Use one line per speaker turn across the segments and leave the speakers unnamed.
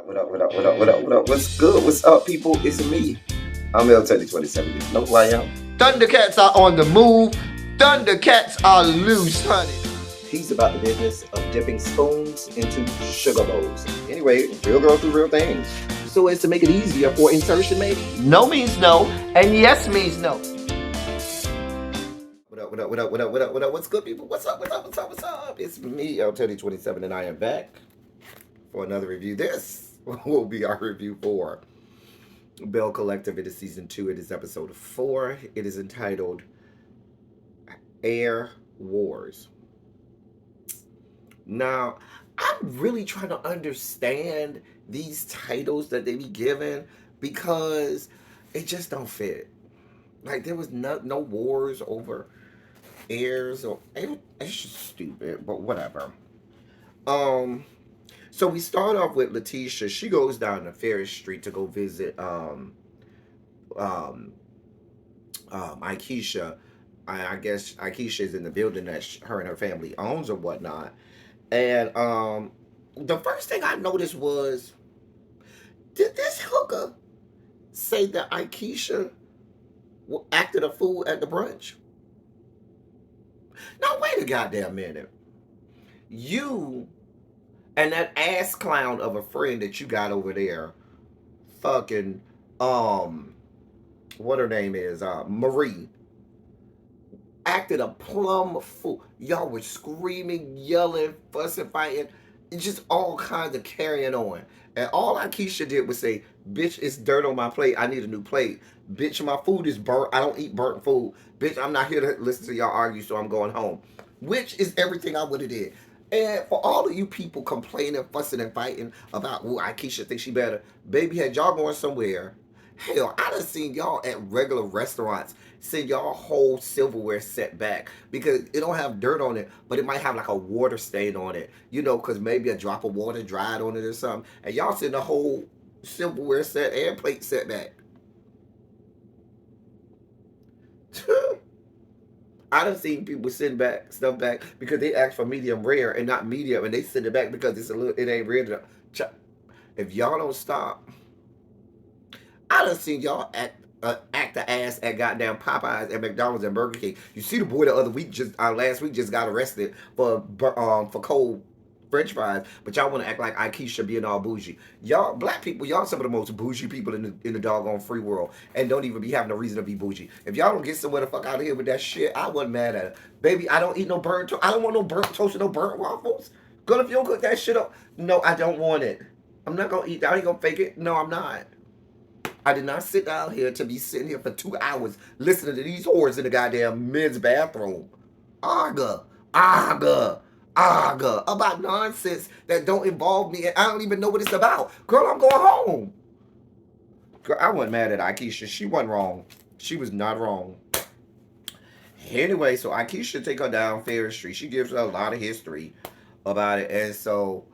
What up, what up, what up, what up, what up? What's good? What's up, people? It's me. I'm L27. You know who I am?
Thundercats are on the move. Thundercats are loose, honey.
He's about the business of dipping spoons into sugar bowls. Anyway, real girls do real things. So as to make it easier for insertion, maybe?
No means no, and yes means no.
What up, what up, what up, what up, what up, what up? What's good, people? What's up, what's up, what's up, what's up? It's me, L27, and I am back for another review. This will be our review for Belle Collective. It is season 2. It is episode 4. It is entitled Air Wars. Now, I'm really trying to understand these titles that they be given because it just don't fit. Like there was no wars over airs or it's just stupid, but whatever. So we start off with Letitia. She goes down to Ferris Street to go visit um Aikisha. I guess Aikisha is in the building that her and her family owns or whatnot. And the first thing I noticed was, did this hooker say that Aikisha acted a fool at the brunch? Now wait a goddamn minute. You and that ass clown of a friend that you got over there, fucking what her name is, Marie, acted a plumb fool. Y'all were screaming, yelling, fussing, fighting, just all kinds of carrying on. And all Akeisha did was say, bitch, it's dirt on my plate. I need a new plate. Bitch, my food is burnt. I don't eat burnt food. Bitch, I'm not here to listen to y'all argue, so I'm going home. Which is everything I would have did. And for all of you people complaining, fussing, and fighting about, oh, Akeisha thinks she better. Baby, had y'all going somewhere, hell, I done seen y'all at regular restaurants send y'all whole silverware set back because it don't have dirt on it, but it might have like a water stain on it, you know, because maybe a drop of water dried on it or something. And y'all send the whole silverware set and plate set back. I done seen people send back stuff back because they ask for medium rare and not medium, and they send it back because it ain't rare enough. If y'all don't stop, I done seen y'all act the ass at goddamn Popeyes and McDonald's and Burger King. You see the boy the other week, last week, just got arrested for cold French fries, but y'all want to act like Aikisha being all bougie. Y'all, black people, y'all some of the most bougie people in the doggone free world, and don't even be having a reason to be bougie. If y'all don't get somewhere the fuck out of here with that shit, I wasn't mad at it. Baby, I don't eat no burnt toast. I don't want no burnt toast and no burnt waffles. Girl, if you don't cook that shit up, no, I don't want it. I'm not gonna eat that. I ain't gonna fake it. No, I'm not. I did not sit down here to be sitting here for 2 hours listening to these whores in the goddamn men's bathroom. Arga, arga, arga about nonsense that don't involve me and I don't even know what it's about. Girl, I'm going home. Girl, I wasn't mad at Aikisha. She wasn't wrong. She was not wrong. Anyway, so Aikisha take her down Ferris Street. She gives her a lot of history about it. And so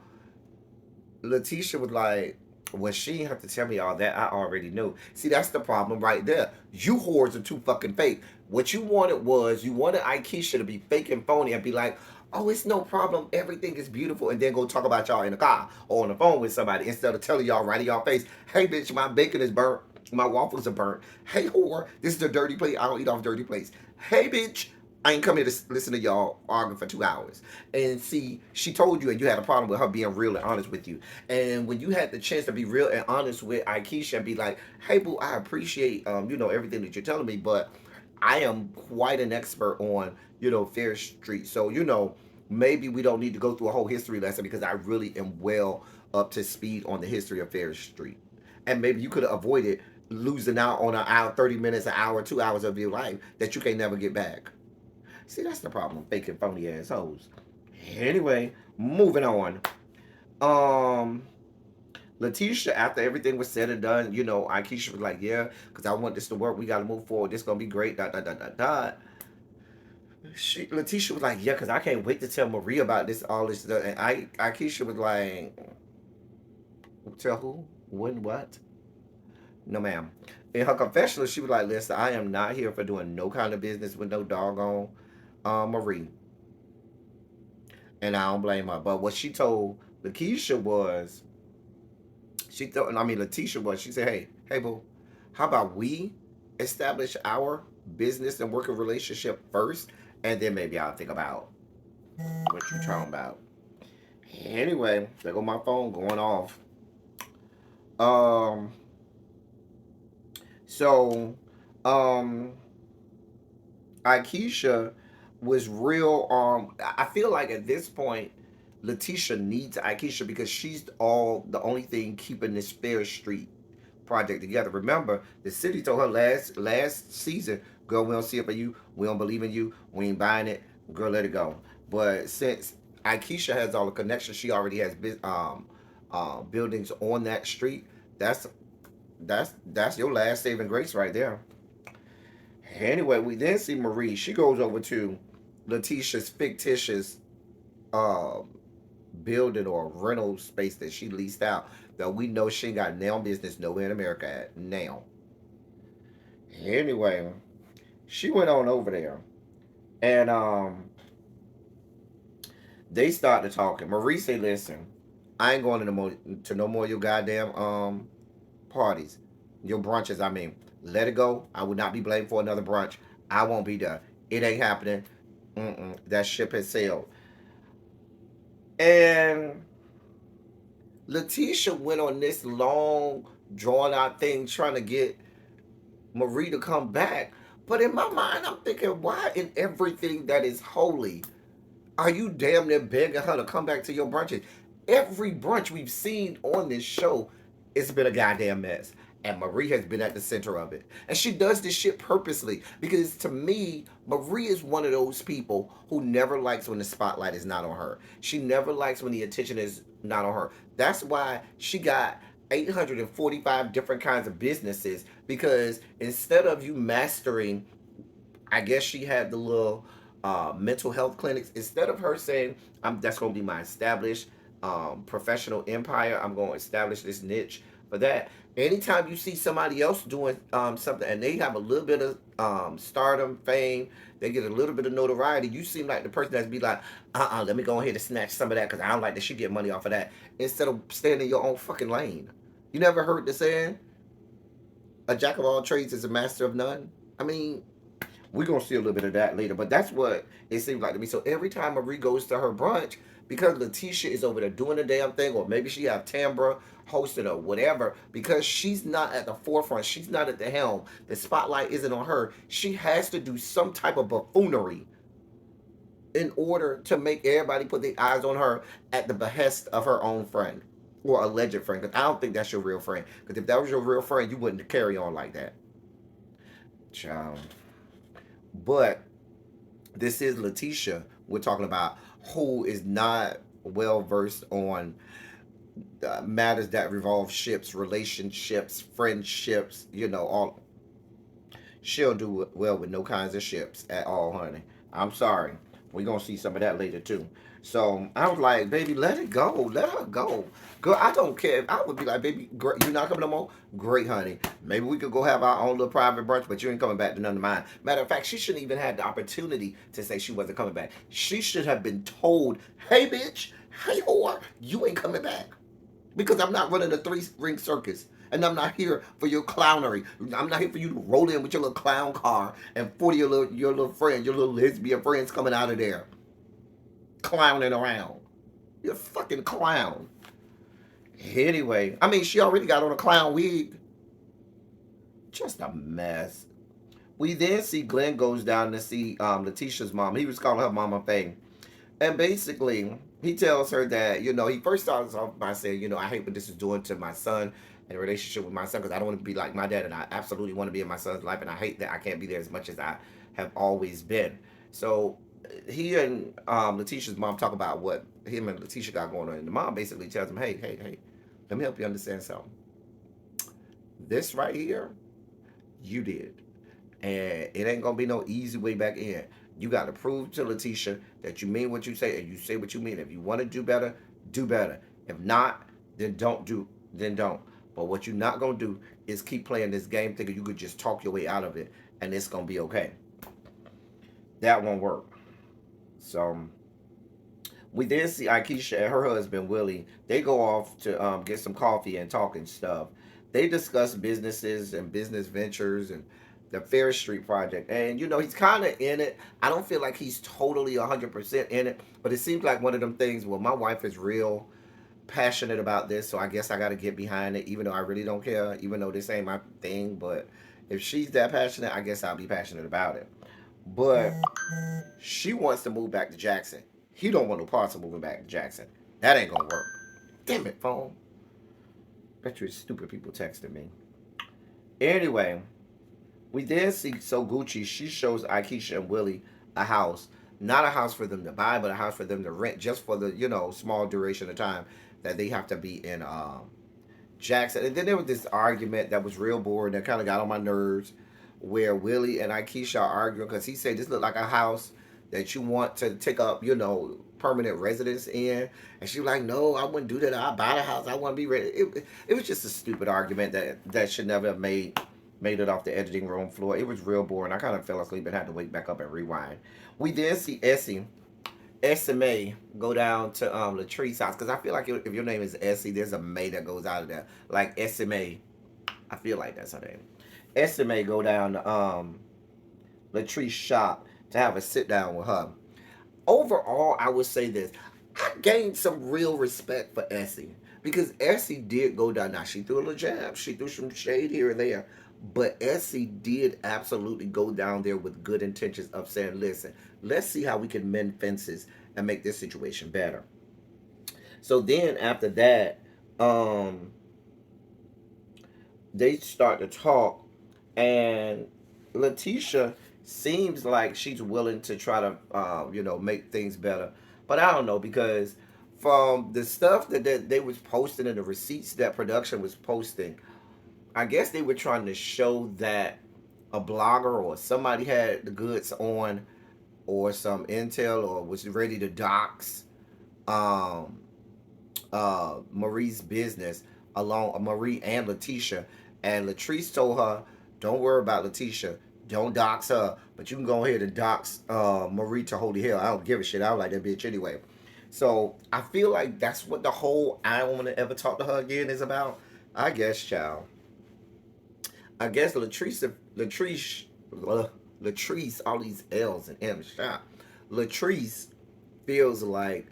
Letitia was like, well, she didn't have to tell me all that. I already knew. See, that's the problem right there. You whores are too fucking fake. What you wanted was, you wanted Aikisha to be fake and phony and be like, oh, it's no problem. Everything is beautiful. And then go talk about y'all in the car or on the phone with somebody instead of telling y'all right in y'all face, hey, bitch, my bacon is burnt. My waffles are burnt. Hey, whore, this is a dirty plate. I don't eat off dirty plates. Hey, bitch, I ain't come here to listen to y'all arguing for 2 hours. And see, she told you and you had a problem with her being real and honest with you. And when you had the chance to be real and honest with Aikisha and be like, hey, boo, I appreciate, everything that you're telling me, but I am quite an expert on, Fair Street. So, maybe we don't need to go through a whole history lesson because I really am well up to speed on the history of Fair Street. And maybe you could have avoided losing out on an hour, 30 minutes, an hour, 2 hours of your life that you can never get back. See, that's the problem. Fake and phony assholes. Anyway, moving on. Um, Letitia, after everything was said and done, Aikisha was like, yeah, because I want this to work. We got to move forward. This going to be great. Dot, dot, dot, dot, dot. Letitia was like, yeah, because I can't wait to tell Marie about this, all this stuff. And Aikisha was like, tell who? When? What? No, ma'am. In her confessional, she was like, listen, I am not here for doing no kind of business with no doggone Marie. And I don't blame her. But what she told Lakeisha was, She thought, I mean, Letitia was. She said, hey, boo, how about we establish our business and working relationship first, and then maybe I'll think about what you're talking about. Anyway, there go my phone going off. Um, so, um, Aikisha was real. I feel like at this point, Letitia needs Aikisha because she's the only thing keeping this Fair Street project together. Remember, the city told her last season, "Girl, we don't see it for you. We don't believe in you. We ain't buying it. Girl, let it go." But since Aikisha has all the connections, she already has buildings on that street. That's that's your last saving grace right there. Anyway, we then see Marie. She goes over to Letitia's fictitious um, building or rental space that she leased out. That we know she ain't got nail business nowhere in America at now. Anyway, she went on over there and they started talking. Marie said, "Listen, I ain't going to no more of your goddamn parties, your brunches. I mean, let it go. I would not be blamed for another brunch. I won't be there. It ain't happening. That ship has sailed." And Letitia went on this long, drawn out thing trying to get Marie to come back. But in my mind, I'm thinking, why in everything that is holy are you damn near begging her to come back to your brunches? Every brunch we've seen on this show, it's been a goddamn mess. And Marie has been at the center of it. And she does this shit purposely. Because to me, Marie is one of those people who never likes when the spotlight is not on her. She never likes when the attention is not on her. That's why she got 845 different kinds of businesses. Because instead of you mastering, I guess she had the little mental health clinics. Instead of her saying, that's going to be my established professional empire, I'm going to establish this niche for that. Anytime you see somebody else doing something and they have a little bit of stardom, fame, they get a little bit of notoriety, you seem like the person that's be like, let me go ahead and snatch some of that because I don't like that she get money off of that. Instead of staying in your own fucking lane. You never heard the saying, a jack of all trades is a master of none? I mean, we're gonna see a little bit of that later, but that's what it seems like to me. So every time Marie goes to her brunch, because Letitia is over there doing the damn thing, or maybe she have Tambra hosted or whatever, because she's not at the forefront, she's not at the helm, the spotlight isn't on her. She has to do some type of buffoonery in order to make everybody put their eyes on her at the behest of her own friend or alleged friend. Because I don't think that's your real friend. Because if that was your real friend, you wouldn't carry on like that. Child. But this is Letitia we're talking about, who is not well versed on matters that revolve ships, relationships, friendships, all. She'll do well with no kinds of ships at all, honey. I'm sorry. We're going to see some of that later, too. So I was like, baby, let it go. Let her go. Girl, I don't care. I would be like, baby, you're not coming no more? Great, honey. Maybe we could go have our own little private brunch, but you ain't coming back to none of mine. Matter of fact, she shouldn't even have the opportunity to say she wasn't coming back. She should have been told, hey, bitch, hey, whore, you ain't coming back. Because I'm not running a three-ring circus. And I'm not here for your clownery. I'm not here for you to roll in with your little clown car and 40 your little friends, your little lesbian friends coming out of there. Clowning around. You're a fucking clown. Anyway, I mean, she already got on a clown wig. Just a mess. We then see Glenn goes down to see Letitia's mom. He was calling her Mama Faye. And basically, he tells her that, he first starts off by saying, I hate what this is doing to my son and the relationship with my son because I don't want to be like my dad and I absolutely want to be in my son's life and I hate that I can't be there as much as I have always been. So he and Letitia's mom talk about what him and Letitia got going on. And the mom basically tells him, hey, let me help you understand something. This right here, you did. And it ain't going to be no easy way back in. You got to prove to Letitia that you mean what you say and you say what you mean. If you want to do better, do better. If not, then don't. But what you're not going to do is keep playing this game thinking you could just talk your way out of it and it's going to be okay. That won't work. So We then see Aikisha and her husband Willie. They go off to get some coffee and talk and stuff. They discuss businesses and business ventures and the Fair Street project. And he's kind of in it. I don't feel like he's totally 100% in it, but it seems like one of them things. Well, my wife is real passionate about this, so I guess I got to get behind it, even though I really don't care, even though this ain't my thing. But if she's that passionate, I guess I'll be passionate about it. But she wants to move back to Jackson. He don't want no parts of moving back to Jackson. That ain't gonna work. Damn it, phone. Bet you it's stupid people texting me. Anyway, we then see So Gucci. She shows Aikisha and Willie a house. Not a house for them to buy, but a house for them to rent just for the, small duration of time that they have to be in Jackson. And then there was this argument that was real boring that kind of got on my nerves where Willie and Aikisha are arguing because he said this looked like a house that you want to take up, permanent residence in. And she was like, no, I wouldn't do that. I'll buy the house. I want to be ready. It was just a stupid argument that should never have made it off the editing room floor. It was real boring. I kind of fell asleep and had to wake back up and rewind. We then see SMA go down to Latrice's house because I feel like if your name is Essie, there's a May that goes out of there. Like SMA, I feel like that's her name. SMA go down to Latrice's shop to have a sit down with her. Overall, I would say this: I gained some real respect for Essie because Essie did go down. Now she threw a little jab, she threw some shade here and there, but Essie did absolutely go down there with good intentions of saying, "Listen, let's see how we can mend fences and make this situation better." So then after that, um, they start to talk, and Letitia seems like she's willing to try to, make things better. But I don't know because from the stuff that they was posting and the receipts that production was posting, I guess they were trying to show that a blogger or somebody had the goods on or some intel or was ready to dox um, Marie's business along Marie and Letitia. And Latrice told her, don't worry about Letitia. Don't dox her. But you can go ahead and dox Marie to holy hell. I don't give a shit. I don't like that bitch anyway. So I feel like that's what the whole I don't want to ever talk to her again is about. I guess, child. I guess Latrice, all these L's and M's, shot. Latrice feels like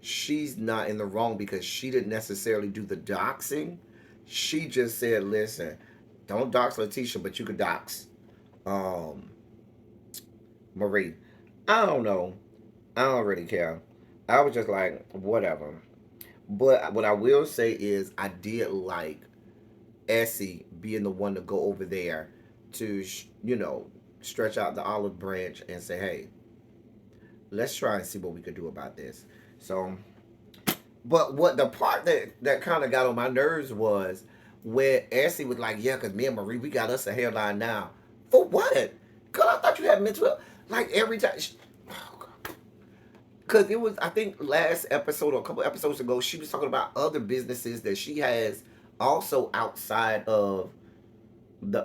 she's not in the wrong because she didn't necessarily do the doxing. She just said, listen, don't dox Letitia, but you could dox um, Marie. I don't know. I don't really care. I was just like, whatever. But what I will say is, I did like Essie being the one to go over there to, stretch out the olive branch and say, hey, let's try and see what we could do about this. So, but what the part that kind of got on my nerves was where Essie was like, yeah, because me and Marie, we got us a hairline now. For what? Because I thought you had mental health. Like every time. Because it was, I think, last episode or a couple episodes ago, she was talking about other businesses that she has also outside of the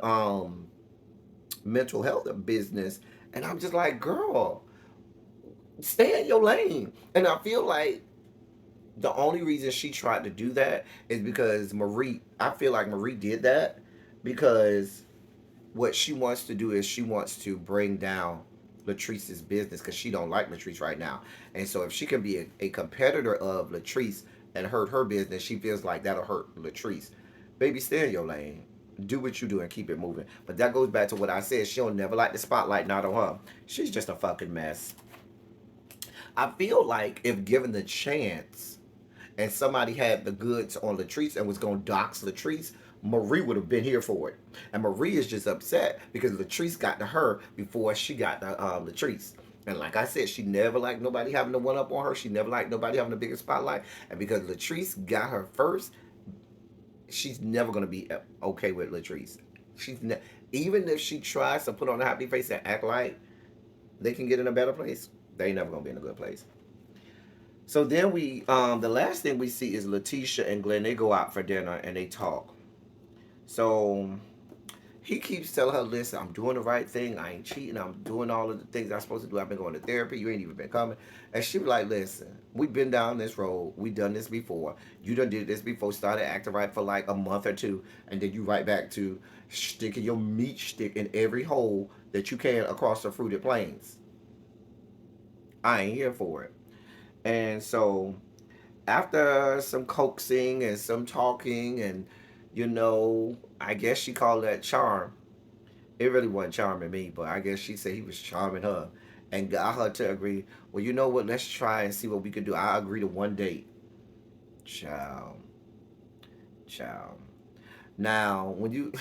mental health business. And I'm just like, girl, stay in your lane. And I feel like the only reason she tried to do that is because I feel like Marie did that because what she wants to do is she wants to bring down Latrice's business because she don't like Latrice right now. And so if she can be a competitor of Latrice and hurt her business, she feels like that'll hurt Latrice. Baby, stay in your lane. Do what you do and keep it moving. But that goes back to what I said. She'll never like the spotlight, not on her. She's just a fucking mess. I feel like if given the chance and somebody had the goods on Latrice and was going to dox Latrice, Marie would have been here for it. And Marie is just upset because Latrice got to her before she got to Latrice. And like I said, she never liked nobody having the one up on her. She never liked nobody having the bigger spotlight. And because Latrice got her first, she's never going to be okay with Latrice. Even if she tries to put on a happy face and act like they can get in a better place, they ain't never going to be in a good place. So then the last thing we see is Letitia and Glenn. They go out for dinner and they talk. So he keeps telling her, listen, I'm doing the right thing. I ain't cheating. I'm doing all of the things I'm supposed to do. I've been going to therapy. You ain't even been coming. And she be like, listen, we've been down this road. We done this before. You done did this before. Started acting right for like a month or two. And then you right back to sticking your meat stick in every hole that you can across the fruited plains. I ain't here for it. And so after some coaxing and some talking and, I guess she called that charm. It really wasn't charming me, but I guess she said he was charming her and got her to agree, well, you know what, let's try and see what we can do. I agree to one date. Child. Child. Now, when you,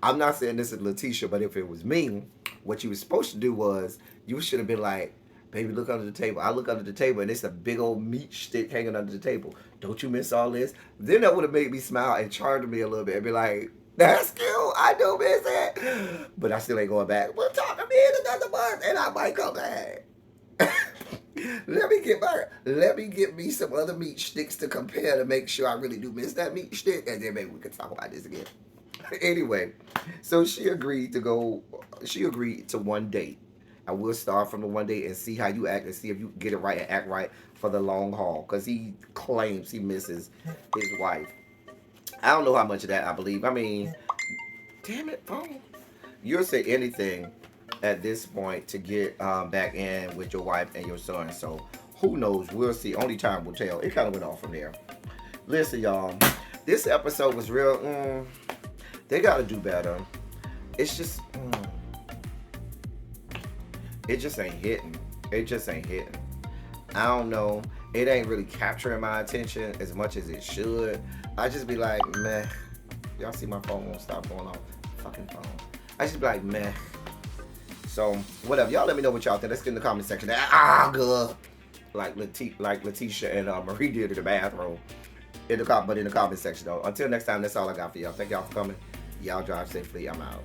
I'm not saying this is Letitia, but if it was me, what you was supposed to do was you should have been like, baby, look under the table. I look under the table and it's a big old meat stick hanging under the table. Don't you miss all this? Then that would have made me smile and charmed me a little bit and be like, that's cute. I do miss it. But I still ain't going back. Well, talk to me in another month and I might come back. Let me get me some other meat sticks to compare to make sure I really do miss that meat stick, and then maybe we can talk about this again. Anyway, so she agreed to go. She agreed to one date. I will start from the one date and see how you act and see if you get it right and act right for the long haul. Because he claims he misses his wife. I don't know how much of that I believe. I mean, damn it, phone. You'll say anything at this point to get back in with your wife and your son. So who knows? We'll see. Only time will tell. It kind of went off from there. Listen, y'all. This episode was real. They got to do better. It's just. It just ain't hitting. It just ain't hitting. I don't know. It ain't really capturing my attention as much as it should. I just be like, meh. Y'all see my phone won't stop going off. Fucking phone. I just be like, meh. So, whatever. Y'all let me know what y'all think. Let's get in the comment section. Good. Like Letitia and Marie did in the bathroom. But in the comment section, though. Until next time, that's all I got for y'all. Thank y'all for coming. Y'all drive safely. I'm out.